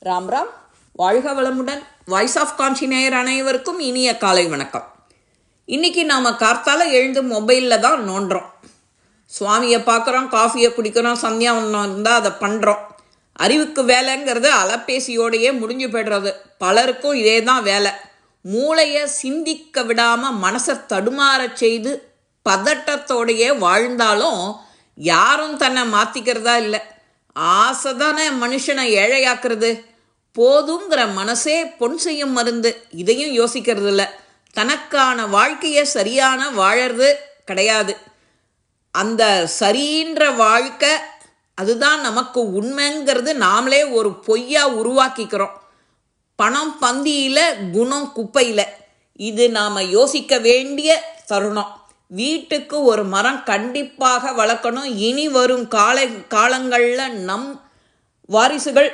ராம் ராம். வாழ்க வளமுடன். Voice of கான்ஷி நேயர் அனைவருக்கும் இனிய காலை வணக்கம். இன்றைக்கி நாம் கார்த்தால எழுந்து மொபைலில் தான் நோண்டுறோம். சுவாமியை பார்க்குறோம், காஃபியை குடிக்கிறோம், சந்தியாவந்தம் இருந்தால் அதை பண்ணுறோம். அறிவுக்கு வேலைங்கிறது அலைபேசியோடையே முடிஞ்சு போய்டுறது. பலருக்கும் இதே தான் வேலை. மூளையை சிந்திக்க விடாமல் மனசை தடுமாற செய்து பதட்டத்தோடையே வாழ்ந்தாலும் யாரும் தன்னை மாற்றிக்கிறதா இல்லை. ஆசை தானே மனுஷனை ஏழையாக்குறது. போதுங்கிற மனசே பொன் செய்யும் மருந்து. இதையும் யோசிக்கிறது இல்லை. தனக்கான வாழ்க்கையை சரியான வாழறது கிடையாது. அந்த சரின்ற வாழ்க்கை அதுதான் நமக்கு உண்மைங்கிறது நாமளே ஒரு பொய்யா உருவாக்கிக்கிறோம். பணம் பந்தியில், குணம் குப்பையில். இது நாம் யோசிக்க வேண்டிய தருணம். வீட்டுக்கு ஒரு மரம் கண்டிப்பாக வளர்க்கணும். இனி வரும் காலங்களில் நம் வாரிசுகள்